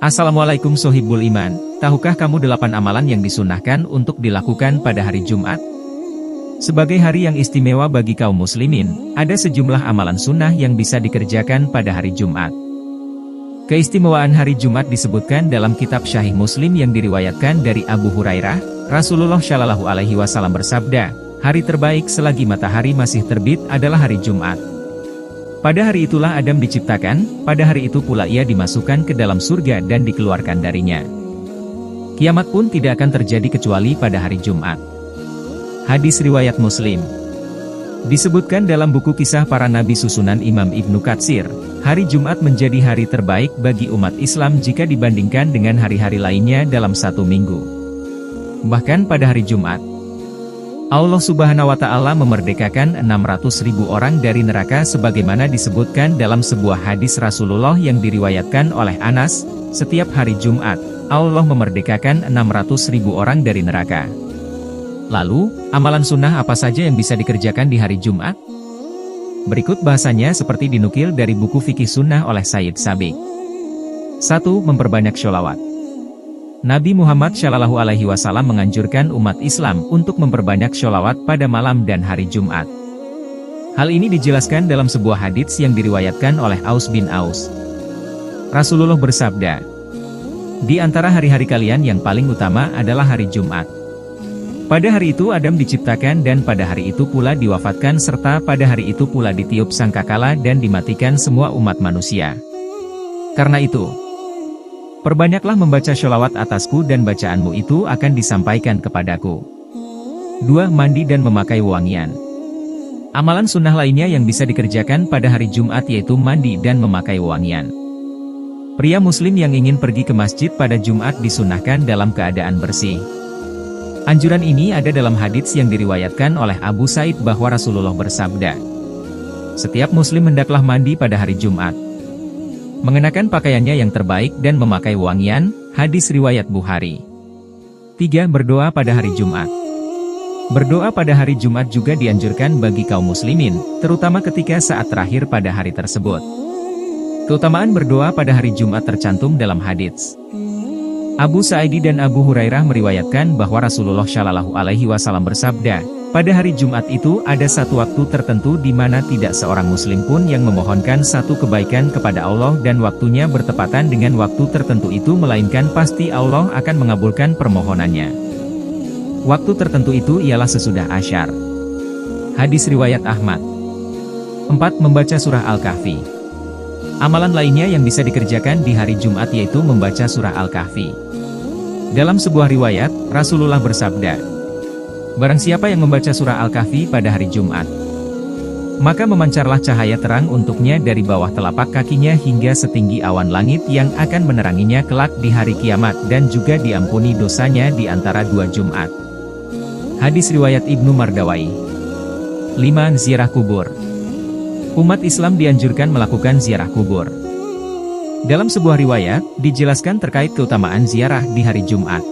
Assalamualaikum Sohibul Iman, tahukah kamu 8 amalan yang disunahkan untuk dilakukan pada hari Jumat? Sebagai hari yang istimewa bagi kaum muslimin, ada sejumlah amalan sunnah yang bisa dikerjakan pada hari Jumat. Keistimewaan hari Jumat disebutkan dalam kitab Sahih Muslim yang diriwayatkan dari Abu Hurairah. Rasulullah Shallallahu Alaihi Wasallam bersabda, hari terbaik selagi matahari masih terbit adalah hari Jumat. Pada hari itulah Adam diciptakan, pada hari itu pula ia dimasukkan ke dalam surga dan dikeluarkan darinya. Kiamat pun tidak akan terjadi kecuali pada hari Jumat. Hadis riwayat Muslim. Disebutkan dalam buku kisah para nabi susunan Imam Ibnu Katsir, hari Jumat menjadi hari terbaik bagi umat Islam jika dibandingkan dengan hari-hari lainnya dalam satu minggu. Bahkan pada hari Jumat, Allah Subhanahu wa Ta'ala memerdekakan 600.000 orang dari neraka sebagaimana disebutkan dalam sebuah hadis Rasulullah yang diriwayatkan oleh Anas. Setiap hari Jumat, Allah memerdekakan 600.000 orang dari neraka. Lalu, amalan sunnah apa saja yang bisa dikerjakan di hari Jumat? Berikut bahasanya seperti dinukil dari buku Fikih Sunnah oleh Sayyid Sabiq. 1. Memperbanyak sholawat. Nabi Muhammad Shallallahu Alaihi Wasallam menganjurkan umat Islam untuk memperbanyak sholawat pada malam dan hari Jumat. Hal ini dijelaskan dalam sebuah hadits yang diriwayatkan oleh Aus bin Aus. Rasulullah bersabda, di antara hari-hari kalian yang paling utama adalah hari Jumat. Pada hari itu Adam diciptakan dan pada hari itu pula diwafatkan serta pada hari itu pula ditiup sangkakala dan dimatikan semua umat manusia. Karena itu, perbanyaklah membaca sholawat atasku dan bacaanmu itu akan disampaikan kepadaku. 2. Mandi dan memakai wangian. Amalan sunnah lainnya yang bisa dikerjakan pada hari Jumat yaitu mandi dan memakai wangian. Pria muslim yang ingin pergi ke masjid pada Jumat disunahkan dalam keadaan bersih. Anjuran ini ada dalam hadits yang diriwayatkan oleh Abu Said bahwa Rasulullah bersabda, setiap muslim hendaklah mandi pada hari Jumat, mengenakan pakaiannya yang terbaik dan memakai wangian. Hadis riwayat Bukhari. 3. Berdoa pada hari Jumat. Berdoa pada hari Jumat juga dianjurkan bagi kaum muslimin, terutama ketika saat terakhir pada hari tersebut. Keutamaan berdoa pada hari Jumat tercantum dalam hadits. Abu Sa'idi dan Abu Hurairah meriwayatkan bahwa Rasulullah Shallallahu Alaihi Wasallam bersabda, pada hari Jumat itu ada satu waktu tertentu di mana tidak seorang muslim pun yang memohonkan satu kebaikan kepada Allah dan waktunya bertepatan dengan waktu tertentu itu melainkan pasti Allah akan mengabulkan permohonannya. Waktu tertentu itu ialah sesudah Asyar. Hadis riwayat Ahmad. 4. Membaca surah Al-Kahfi. Amalan lainnya yang bisa dikerjakan di hari Jumat yaitu membaca surah Al-Kahfi. Dalam sebuah riwayat, Rasulullah bersabda, barang siapa yang membaca surah Al-Kahfi pada hari Jumat, maka memancarlah cahaya terang untuknya dari bawah telapak kakinya hingga setinggi awan langit yang akan meneranginya kelak di hari kiamat dan juga diampuni dosanya di antara 2 Jumat. Hadis riwayat Ibnu Mardawai. 5. Ziarah kubur. Umat Islam dianjurkan melakukan ziarah kubur. Dalam sebuah riwayat, dijelaskan terkait keutamaan ziarah di hari Jumat.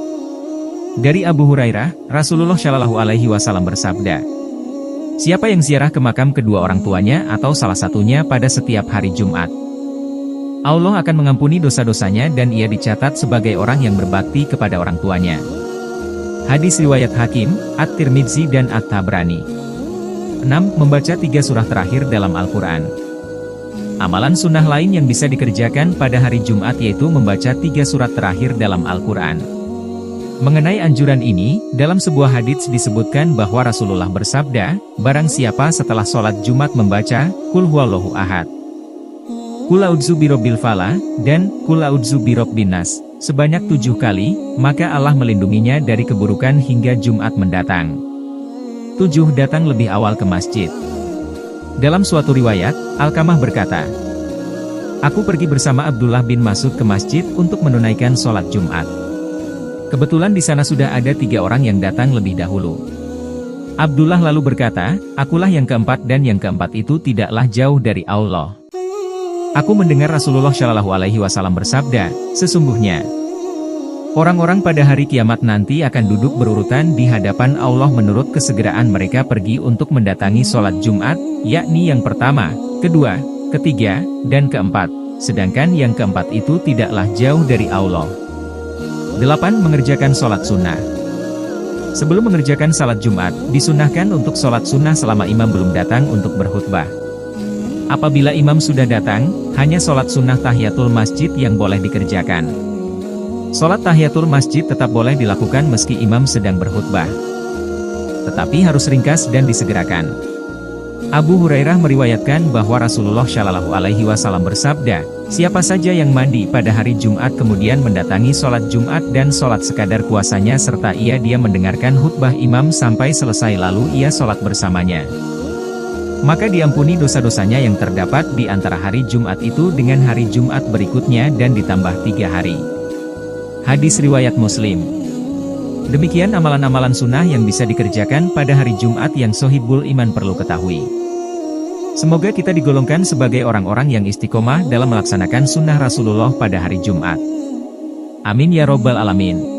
Dari Abu Hurairah, Rasulullah Shallallahu Alaihi Wasallam bersabda, siapa yang ziarah ke makam kedua orang tuanya atau salah satunya pada setiap hari Jumat, Allah akan mengampuni dosa-dosanya dan ia dicatat sebagai orang yang berbakti kepada orang tuanya. Hadis riwayat Hakim, At-Tirmidzi dan At-Tabrani. 6. Membaca 3 surah terakhir dalam Al-Quran. Amalan sunnah lain yang bisa dikerjakan pada hari Jumat yaitu membaca 3 surat terakhir dalam Al-Quran. Mengenai anjuran ini, dalam sebuah hadits disebutkan bahwa Rasulullah bersabda, barang siapa setelah sholat Jumat membaca, Qul huwallahu ahad, Qul a'udzu birabbil falaq, dan Qul a'udzu birabbin nas, sebanyak 7 kali, maka Allah melindunginya dari keburukan hingga Jumat mendatang. 7. Datang lebih awal ke masjid. Dalam suatu riwayat, Alkamah berkata, aku pergi bersama Abdullah bin Mas'ud ke masjid untuk menunaikan sholat Jumat. Kebetulan di sana sudah ada 3 orang yang datang lebih dahulu. Abdullah lalu berkata, akulah yang keempat dan yang keempat itu tidaklah jauh dari Allah. Aku mendengar Rasulullah Shallallahu Alaihi Wasallam bersabda, sesungguhnya orang-orang pada hari kiamat nanti akan duduk berurutan di hadapan Allah menurut kesegeraan mereka pergi untuk mendatangi sholat Jumat, yakni yang pertama, kedua, ketiga, dan keempat. sedangkan yang keempat itu tidaklah jauh dari Allah. 8. Mengerjakan sholat sunnah. Sebelum mengerjakan salat Jumat, disunahkan untuk sholat sunnah selama imam belum datang untuk berkhutbah. Apabila imam sudah datang, hanya sholat sunnah tahiyatul masjid yang boleh dikerjakan. Sholat tahiyatul masjid tetap boleh dilakukan meski imam sedang berkhutbah, tetapi harus ringkas dan disegerakan. Abu Hurairah meriwayatkan bahwa Rasulullah Shallallahu Alaihi Wasallam bersabda, siapa saja yang mandi pada hari Jumat kemudian mendatangi sholat Jumat dan sholat sekadar puasanya serta dia mendengarkan khutbah imam sampai selesai lalu ia sholat bersamanya, maka diampuni dosa-dosanya yang terdapat di antara hari Jumat itu dengan hari Jumat berikutnya dan ditambah 3 hari. Hadis riwayat Muslim. Demikian amalan-amalan sunnah yang bisa dikerjakan pada hari Jumat yang sohibul iman perlu ketahui. Semoga kita digolongkan sebagai orang-orang yang istiqomah dalam melaksanakan sunnah Rasulullah pada hari Jumat. Amin ya robbal alamin.